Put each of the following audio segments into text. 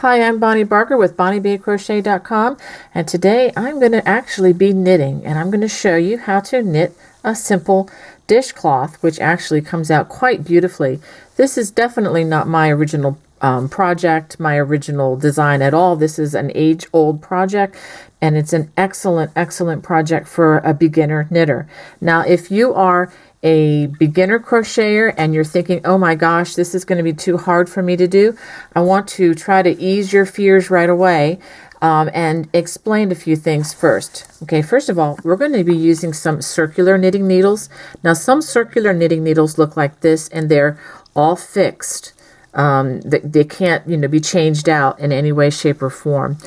Hi, I'm Bonnie Barker with BonnieBayCrochet.com, and today I'm going to actually be knitting, and I'm going to show you how to knit a simple dishcloth, which actually comes out quite beautifully. This is definitely not my original project, my original design at all. This is an age-old project, and it's an excellent project for a beginner knitter. Now, if you are a beginner crocheter and you're thinking, oh my gosh, this is going to be too hard for me to do, I want to try to ease your fears right away and explain a few things first. Okay, first of all, we're going to be using some circular knitting needles. Now, some circular knitting needles look like this, and they're all fixed. They can't, be changed out in any way, shape, or form.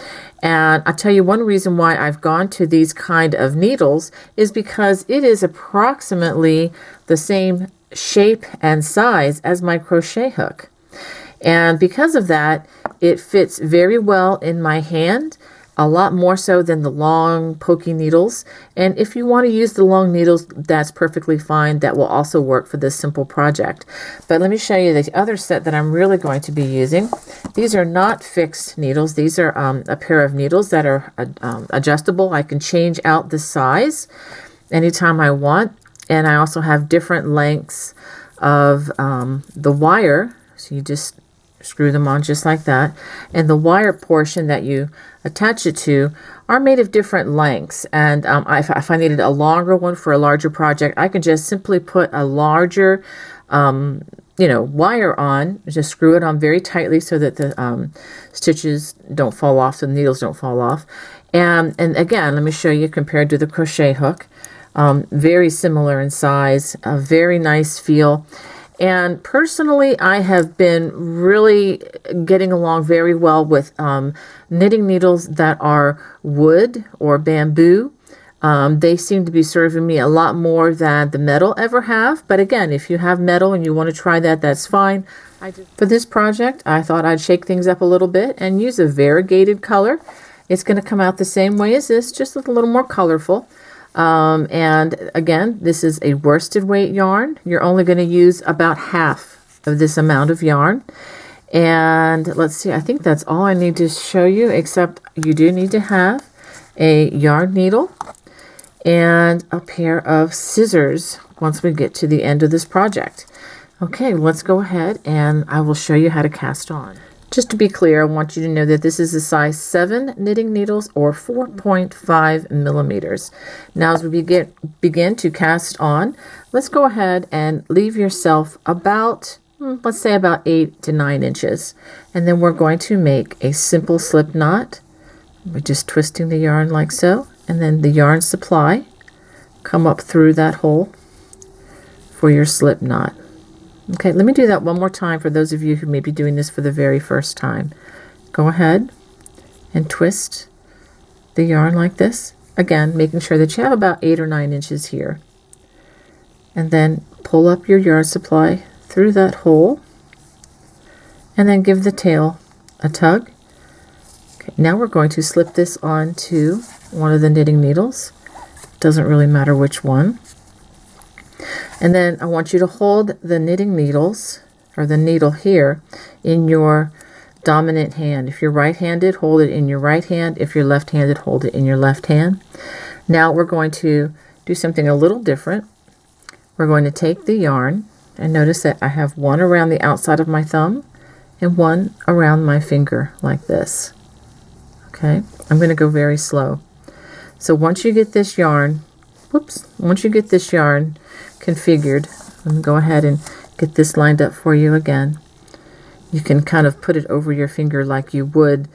And I'll tell you one reason why I've gone to these kind of needles is because it is approximately the same shape and size as my crochet hook. And because of that, it fits very well in my hand, a lot more so than the long pokey needles. And if you want to use the long needles, that's perfectly fine. That will also work for this simple project. But let me show you the other set that I'm really going to be using. These are not fixed needles. These are a pair of needles that are adjustable. I can change out the size anytime I want. And I also have different lengths of the wire. So you just screw them on just like that. And the wire portion that you attach it to are made of different lengths. And if I needed a longer one for a larger project, I can just simply put a larger wire on, just screw it on very tightly so that the stitches don't fall off, so the needles don't fall off. And again, let me show you compared to the crochet hook. Very similar in size, a very nice feel. And personally, I have been really getting along very well with knitting needles that are wood or bamboo. They seem to be serving me a lot more than the metal ever have. But again, if you have metal and you want to try that, that's fine. For this project, I thought I'd shake things up a little bit and use a variegated color. It's going to come out the same way as this, just a little more colorful. And again, this is a worsted weight yarn. You're only going to use about half of this amount of yarn. And let's see, I think that's all I need to show you, except you do need to have a yarn needle and a pair of scissors once we get to the end of this project. Okay, let's go ahead and I will show you how to cast on. Just to be clear, I want you to know that this is a size 7 knitting needles or 4.5 millimeters. Now as we begin to cast on, let's go ahead and leave yourself about, let's say about 8 to 9 inches. And then we're going to make a simple slip knot. We're just twisting the yarn like so. And then the yarn supply, come up through that hole for your slip knot. Okay, let me do that one more time for those of you who may be doing this for the very first time. Go ahead and twist the yarn like this. Again, making sure that you have about 8 or 9 inches here. And then pull up your yarn supply through that hole. And then give the tail a tug. Okay, now we're going to slip this onto one of the knitting needles. Doesn't really matter which one. And then I want you to hold the knitting needles, or the needle here, in your dominant hand. If you're right-handed, hold it in your right hand. If you're left-handed, hold it in your left hand. Now we're going to do something a little different. We're going to take the yarn, and notice that I have one around the outside of my thumb and one around my finger, like this. Okay, I'm going to go very slow. So once you get this yarn, configured, let me go ahead and get this lined up for you again. You can kind of put it over your finger like you would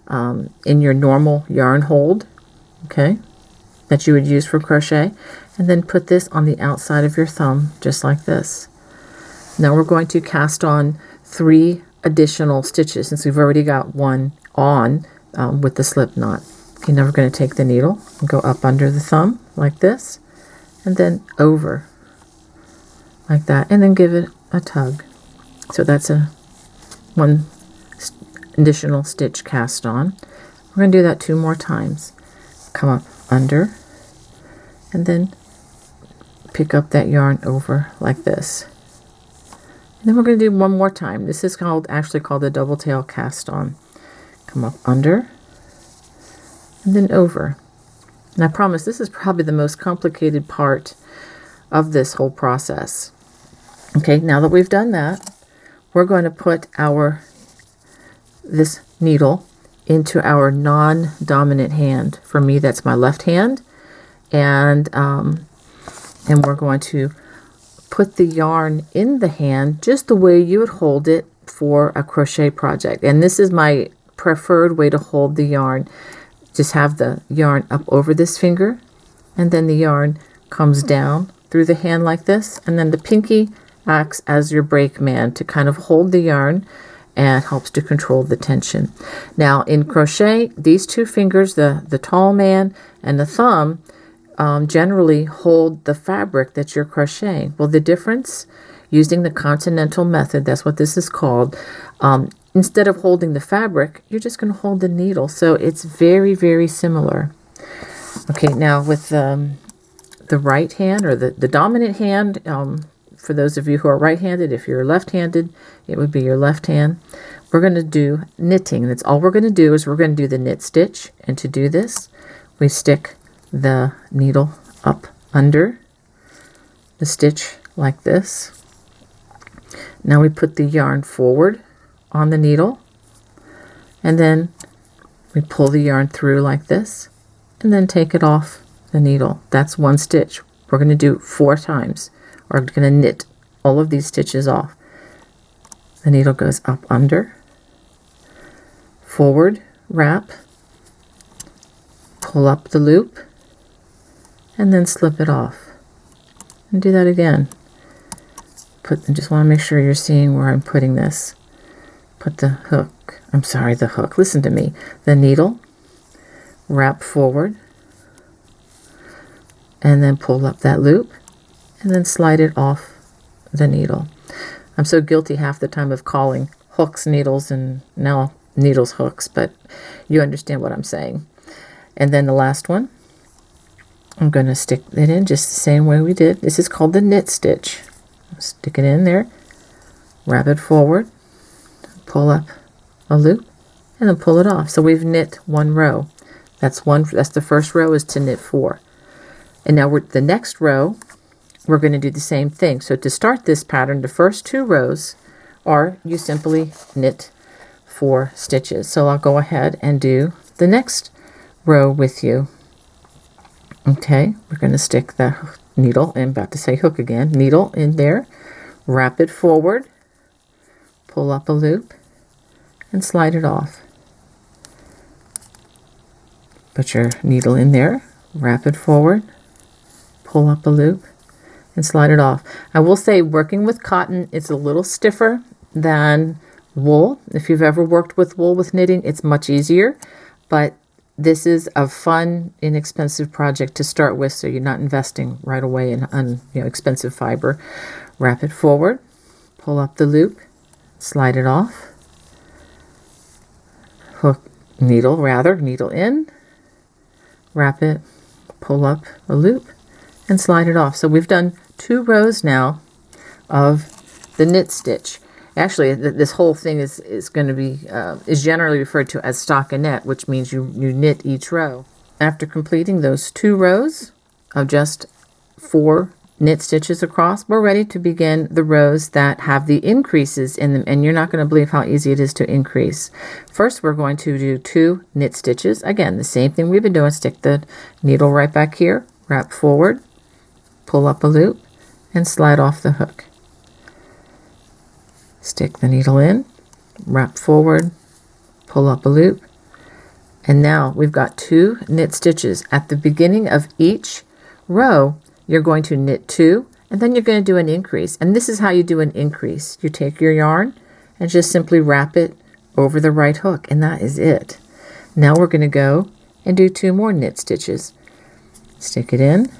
in your normal yarn hold, okay, that you would use for crochet, and then put this on the outside of your thumb, just like this. Now we're going to cast on 3 additional stitches since we've already got one on with the slip knot. Okay, now we're going to take the needle and go up under the thumb like this, and then over like that, and then give it a tug. So that's one additional stitch cast on. We're going to do that 2 more times. Come up under, and then pick up that yarn over like this. And then we're going to do one more time. This is actually called a double tail cast on. come up under, and then over. And I promise this is probably the most complicated part of this whole process. Okay, now that we've done that, we're going to put this needle into our non-dominant hand. For me, that's my left hand, and we're going to put the yarn in the hand just the way you would hold it for a crochet project. And this is my preferred way to hold the yarn. Just have the yarn up over this finger, and then the yarn comes down through the hand like this, and then the pinky acts as your brake man to kind of hold the yarn and helps to control the tension. Now in crochet, these two fingers, the tall man and the thumb, generally hold the fabric that you're crocheting. Well, the difference, using the continental method, that's what this is called, instead of holding the fabric, you're just going to hold the needle. So it's very, very similar. Okay, now with the right hand, or the dominant hand, for those of you who are right-handed, if you're left-handed, it would be your left hand. We're going to do knitting. That's all we're going to do, is we're going to do the knit stitch. And to do this, we stick the needle up under the stitch like this. Now we put the yarn forward on the needle, and then we pull the yarn through like this, and then take it off the needle. That's one stitch. We're going to do 4 times. We're going to knit all of these stitches off. The needle goes up under, forward, wrap, pull up the loop, and then slip it off. And do that again. I just want to make sure you're seeing where I'm putting this. Put the hook, listen to me. The needle, wrap forward, and then pull up that loop, and then slide it off the needle. I'm so guilty half the time of calling hooks needles and now needles hooks, but you understand what I'm saying. And then the last one, I'm going to stick it in just the same way we did. This is called the knit stitch. Stick it in there, wrap it forward, pull up a loop, and then pull it off. So we've knit 1 row. That's the first row, is to knit 4. And now the next row, we're going to do the same thing. So to start this pattern, the first 2 rows are you simply knit 4 stitches. So I'll go ahead and do the next row with you. Okay, we're going to stick the needle, I'm about to say hook again, needle in there, wrap it forward, pull up a loop, and slide it off. Put your needle in there, wrap it forward, pull up a loop, and slide it off. I will say, working with cotton, it's a little stiffer than wool. If you've ever worked with wool with knitting, it's much easier, but this is a fun, inexpensive project to start with, so you're not investing right away in expensive fiber. Wrap it forward, pull up the loop, slide it off, needle in, wrap it, pull up a loop, and slide it off. So we've done 2 rows now of the knit stitch. Actually, this whole thing is going to be is generally referred to as stockinette, which means you knit each row. After completing those 2 rows of just 4 knit stitches across, we're ready to begin the rows that have the increases in them, and you're not going to believe how easy it is to increase. First, we're going to do 2 knit stitches. Again, the same thing we've been doing. Stick the needle right back here, wrap forward, pull up a loop, and slide off the hook. Stick the needle in, wrap forward, pull up a loop, and now we've got 2 knit stitches. At the beginning of each row, you're going to knit 2, and then you're going to do an increase. And this is how you do an increase. You take your yarn and just simply wrap it over the right hook, and that is it. Now we're going to go and do 2 more knit stitches. Stick it in,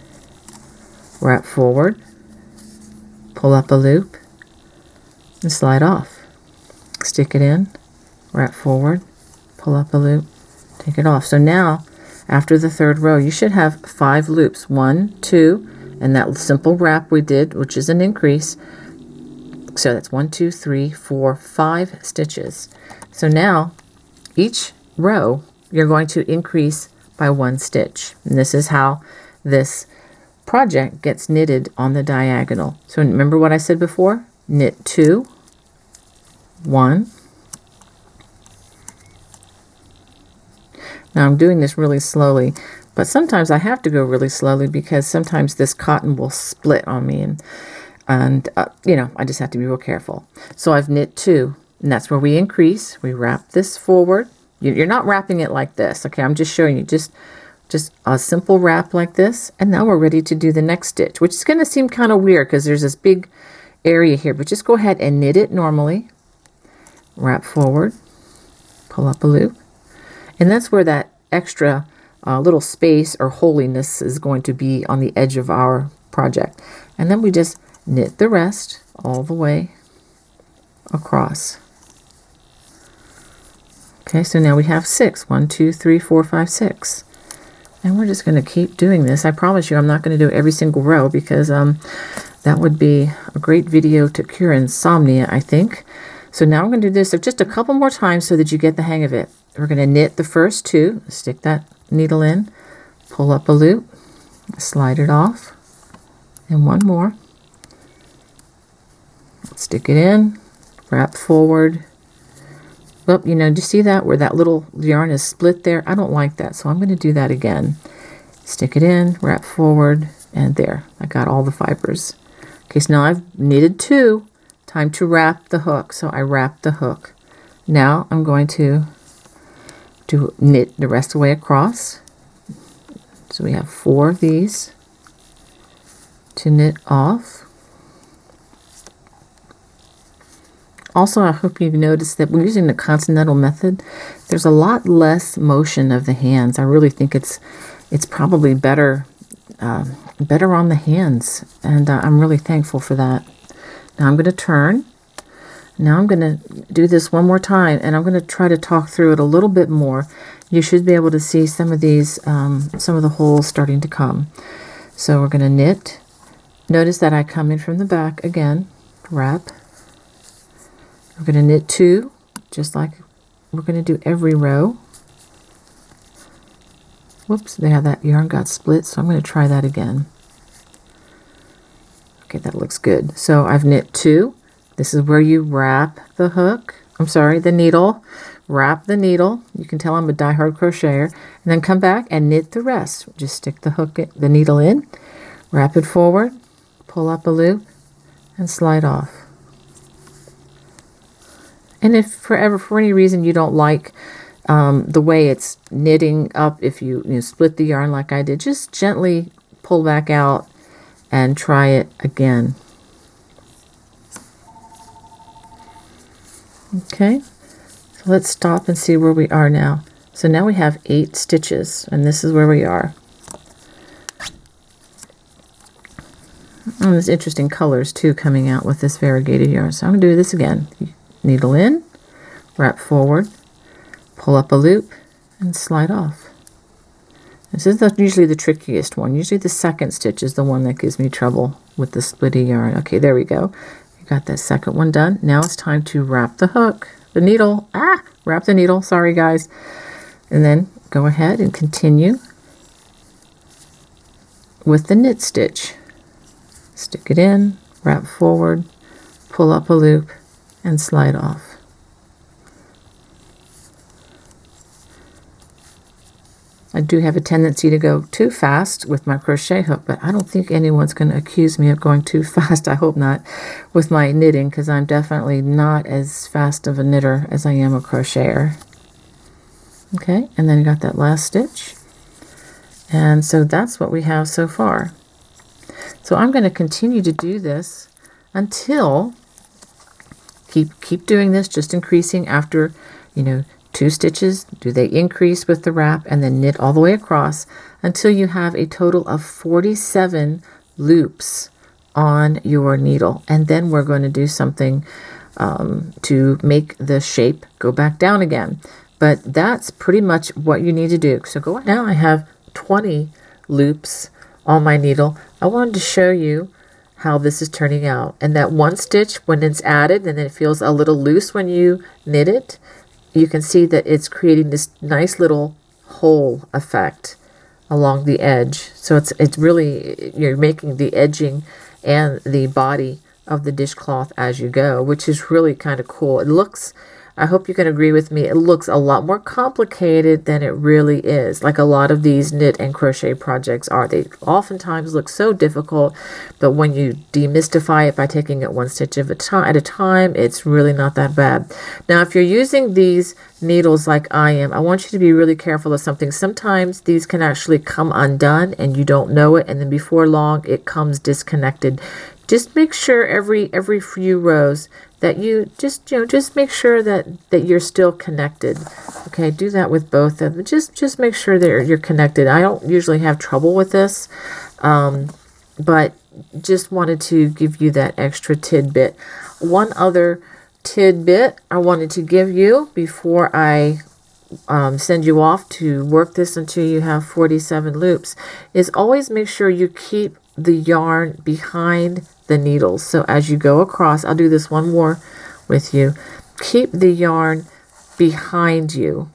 wrap forward, pull up a loop, and slide off. Stick it in, wrap forward, pull up a loop, take it off. So now, after the 3rd row, you should have 5 loops. 1, 2, and that simple wrap we did, which is an increase. So that's 1, 2, 3, 4, 5 stitches. So now, each row, you're going to increase by 1 stitch. And this is how this project gets knitted on the diagonal. So remember what I said before? Knit 2, 1. Now I'm doing this really slowly, but sometimes I have to go really slowly because sometimes this cotton will split on me, and you know, I just have to be real careful. So I've knit 2, and that's where we increase. We wrap this forward. You're not wrapping it like this, okay? I'm just showing you just a simple wrap like this, and now we're ready to do the next stitch, which is going to seem kind of weird because there's this big area here, but just go ahead and knit it normally. Wrap forward, pull up a loop, and that's where that extra little space or holiness is going to be on the edge of our project. And then we just knit the rest all the way across. Okay, so now we have 6. 1, 2, 3, 4, 5, 6. And we're just going to keep doing this. I promise you I'm not going to do every single row because that would be a great video to cure insomnia, I think. So now I'm going to do this just a couple more times so that you get the hang of it. We're going to knit the first 2, stick that needle in, pull up a loop, slide it off, and 1 more. Stick it in, wrap forward. Well, you know, do you see that where that little yarn is split there? I don't like that, so I'm going to do that again. Stick it in, wrap forward, and there. I got all the fibers. Okay, so now I've knitted 2. Time to wrap the hook. So I wrap the hook. Now I'm going to knit the rest of the way across. So we have 4 of these to knit off. Also, I hope you've noticed that when using the continental method, there's a lot less motion of the hands. I really think it's probably better on the hands, and I'm really thankful for that. Now I'm going to turn. Now I'm going to do this one more time, and I'm going to try to talk through it a little bit more. You should be able to see some of these, some of the holes starting to come. So we're going to knit. Notice that I come in from the back again, wrap. We're going to knit 2, just like we're going to do every row. Whoops, there, that yarn got split, so I'm going to try that again. Okay, that looks good. So I've knit 2. This is where you wrap the hook. I'm sorry, the needle. Wrap the needle. You can tell I'm a die-hard crocheter. And then come back and knit the rest. Just stick the needle in, wrap it forward, pull up a loop, and slide off. And if for any reason you don't like the way it's knitting up, if you split the yarn like I did, just gently pull back out and try it again. Okay, so let's stop and see where we are now. So now we have 8 stitches, and this is where we are. And there's interesting colors too coming out with this variegated yarn. So I'm going to do this again. Needle in, wrap forward, pull up a loop, and slide off. This is usually the trickiest one. Usually the second stitch is the one that gives me trouble with the splitty yarn. Okay, there we go. You got that second one done. Now it's time to wrap the hook, the needle. Wrap the needle. Sorry, guys. And then go ahead and continue with the knit stitch. Stick it in, wrap forward, pull up a loop, and slide off. I do have a tendency to go too fast with my crochet hook, but I don't think anyone's going to accuse me of going too fast. I hope not with my knitting, because I'm definitely not as fast of a knitter as I am a crocheter. Okay, and then you got that last stitch. And so that's what we have so far. So I'm going to continue to do this until keep doing this, just increasing after, 2 stitches. Do they increase with the wrap, and then knit all the way across until you have a total of 47 loops on your needle. And then we're going to do something to make the shape go back down again. But that's pretty much what you need to do. So go now. I have 20 loops on my needle. I wanted to show you how this is turning out, and that one stitch when it's added and it feels a little loose when you knit it, you can see that it's creating this nice little hole effect along the edge. So it's really, you're making the edging and the body of the dishcloth as you go, which is really kind of cool. It looks, I hope you can agree with me, it looks a lot more complicated than it really is. Like a lot of these knit and crochet projects are. They oftentimes look so difficult, but when you demystify it by taking it one stitch at a time, it's really not that bad. Now, if you're using these needles like I am, I want you to be really careful of something. Sometimes these can actually come undone and you don't know it, and then before long it comes disconnected. Just make sure every few rows that you just make sure that you're still connected. Okay, do that with both of them. Just make sure that you're connected. I don't usually have trouble with this, but just wanted to give you that extra tidbit. One other tidbit I wanted to give you before I send you off to work this until you have 47 loops is always make sure you keep the yarn behind the needles. So as you go across, I'll do this one more with you. Keep the yarn behind you.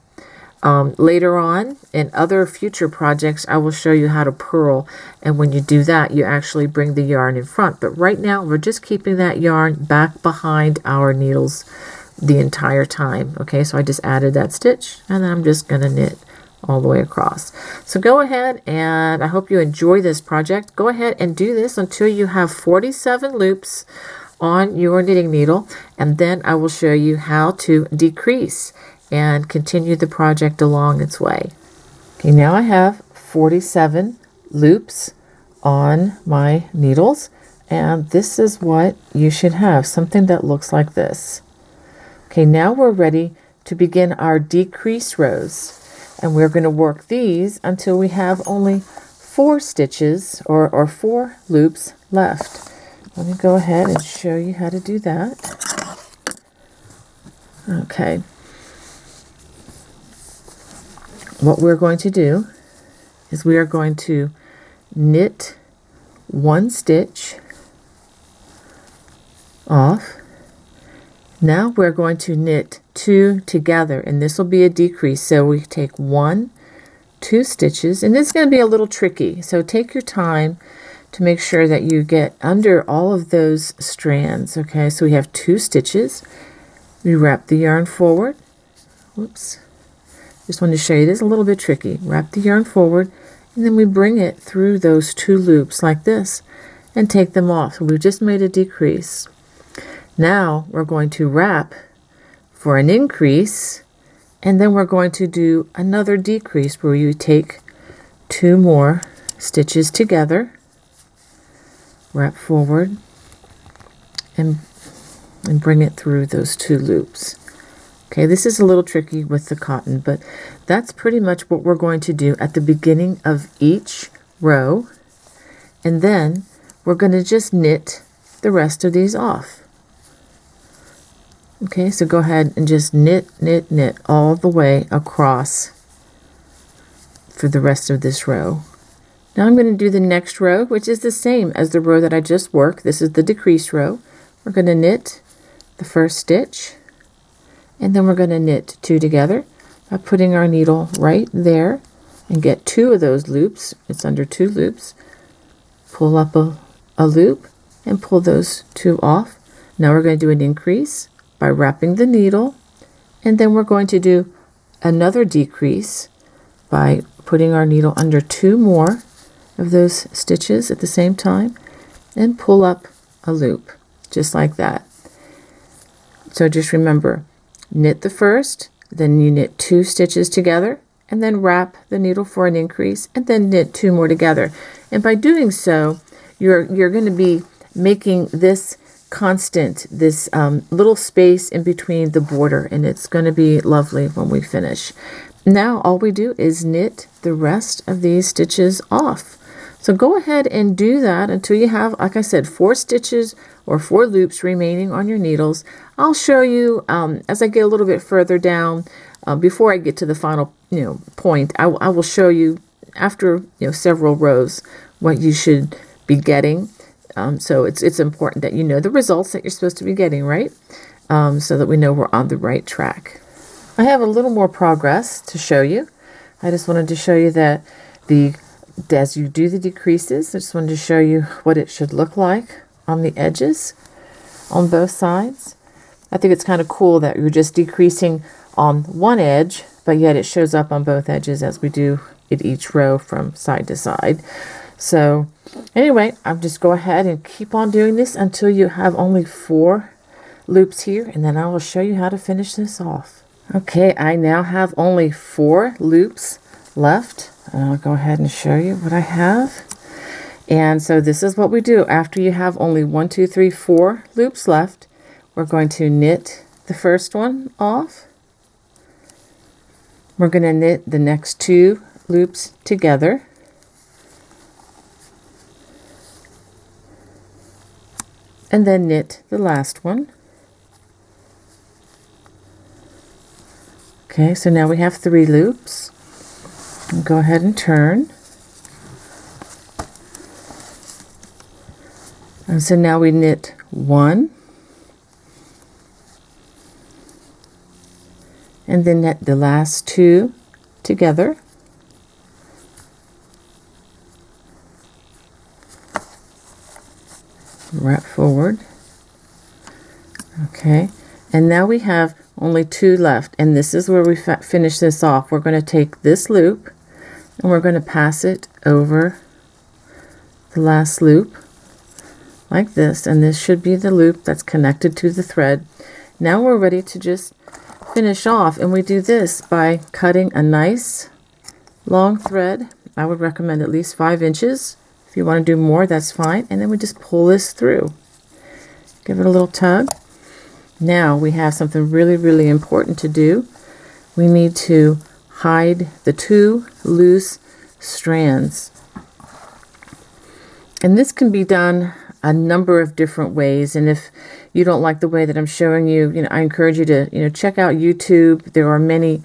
Later on in other future projects, I will show you how to purl, and when you do that, you actually bring the yarn in front. But right now, we're just keeping that yarn back behind our needles the entire time. Okay, so I just added that stitch, and then I'm just going to knit all the way across. So go ahead, and I hope you enjoy this project. Go ahead and do this until you have 47 loops on your knitting needle, and then I will show you how to decrease and continue the project along its way. Okay, now I have 47 loops on my needles, and this is what you should have, something that looks like this. Okay, now we're ready to begin our decrease rows, and we're going to work these until we have only 4 stitches or 4 loops left. Let me go ahead and show you how to do that. Okay. What we're going to do is we are going to knit 1 stitch off. Now we're going to knit 2 together, and this will be a decrease. So we take 1, 2 stitches, and this is going to be a little tricky. So take your time to make sure that you get under all of those strands. Okay, so we have 2 stitches. We wrap the yarn forward. Whoops. Just wanted to show you this is a little bit tricky. Wrap the yarn forward, and then we bring it through those 2 loops like this and take them off. So we've just made a decrease. Now we're going to wrap for an increase, and then we're going to do another decrease where you take 2 more stitches together, wrap forward, and bring it through those 2 loops. Okay, this is a little tricky with the cotton, but that's pretty much what we're going to do at the beginning of each row, and then we're going to just knit the rest of these off. Okay, so go ahead and just knit, knit, knit all the way across for the rest of this row. Now I'm going to do the next row, which is the same as the row that I just worked. This is the decrease row. We're going to knit the first stitch, and then we're going to knit 2 together by putting our needle right there and get 2 of those loops. It's under 2 loops. Pull up a loop and pull those 2 off. Now we're going to do an increase by wrapping the needle, and then we're going to do another decrease by putting our needle under 2 more of those stitches at the same time and pull up a loop just like that. So just remember, knit the first, then you knit 2 stitches together, and then wrap the needle for an increase, and then knit 2 more together. And by doing so, you're going to be making this constant, this little space in between the border, and it's going to be lovely when we finish. Now all we do is knit the rest of these stitches off. So go ahead and do that until you have, like I said, 4 stitches or 4 loops remaining on your needles. I'll show you as I get a little bit further down, before I get to the final point. I will show you after several rows what you should be getting. So it's important that you know the results that you're supposed to be getting, right? So that we know we're on the right track. I have a little more progress to show you. I just wanted to show you that as you do the decreases, I just wanted to show you what it should look like on the edges on both sides. I think it's kind of cool that you're just decreasing on one edge, but yet it shows up on both edges as we do it each row from side to side. So anyway, I'll just go ahead and keep on doing this until you have only 4 loops here, and then I will show you how to finish this off. Okay, I now have only 4 loops left. I'll go ahead and show you what I have. And so this is what we do. After you have only 1, 2, 3, 4 loops left, we're going to knit the first one off. We're going to knit the next 2 loops together. And then knit the last one. Okay, so now we have 3 loops. And go ahead and turn. And so now we knit 1. And then knit the last 2 together. Wrap forward. Okay, and now we have only 2 left, and this is where we finish this off. We're going to take this loop and we're going to pass it over the last loop like this, and this should be the loop that's connected to the thread. Now we're ready to just finish off, and we do this by cutting a nice long thread. I would recommend at least 5 inches. If you want to do more, that's fine. And then we just pull this through. Give it a little tug. Now we have something really, really important to do. We need to hide the 2 loose strands. And this can be done a number of different ways. And if you don't like the way that I'm showing you, I encourage you to, check out YouTube. There are many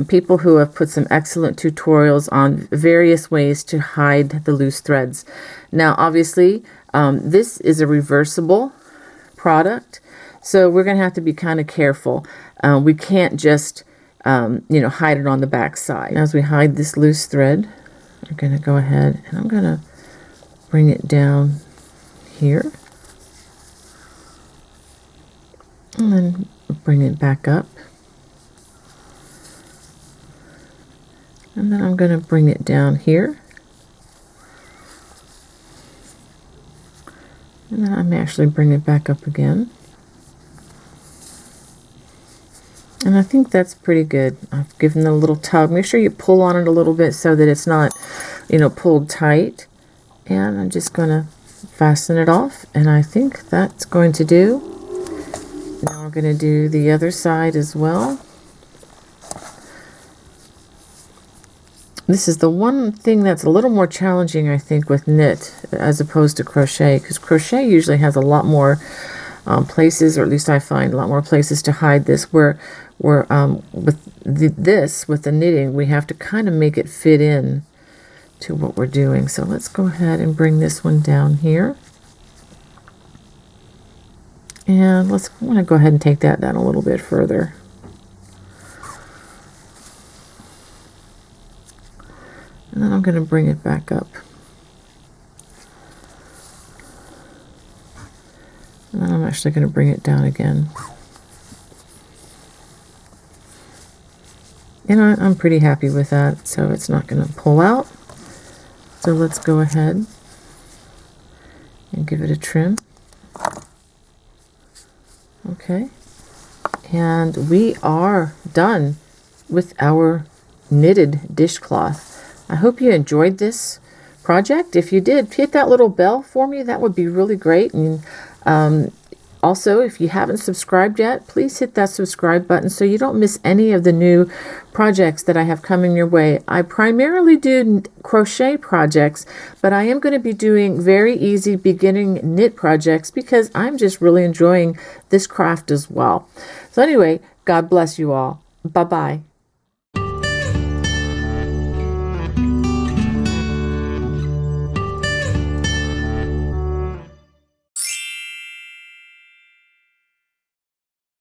people who have put some excellent tutorials on various ways to hide the loose threads. Now, obviously, this is a reversible product, so we're going to have to be kind of careful. We can't just, hide it on the back side. As we hide this loose thread, we're going to go ahead and I'm going to bring it down here. And then bring it back up. And then I'm going to bring it down here. And then I'm actually bring it back up again. And I think that's pretty good. I've given it a little tug. Make sure you pull on it a little bit so that it's not, pulled tight. And I'm just going to fasten it off. And I think that's going to do. Now we're going to do the other side as well. This is the one thing that's a little more challenging, I think, with knit as opposed to crochet, because crochet usually has a lot more places, or at least I find a lot more places to hide this, where with the knitting, we have to kind of make it fit in to what we're doing. So let's go ahead and bring this one down here. And I want to go ahead and take that down a little bit further. And then I'm going to bring it back up. And then I'm actually going to bring it down again. And I'm pretty happy with that, so it's not going to pull out. So let's go ahead and give it a trim. Okay. And we are done with our knitted dishcloth. I hope you enjoyed this project. If you did, hit that little bell for me. That would be really great. And also, if you haven't subscribed yet, please hit that subscribe button so you don't miss any of the new projects that I have coming your way. I primarily do crochet projects, but I am going to be doing very easy beginning knit projects because I'm just really enjoying this craft as well. So anyway, God bless you all. Bye-bye.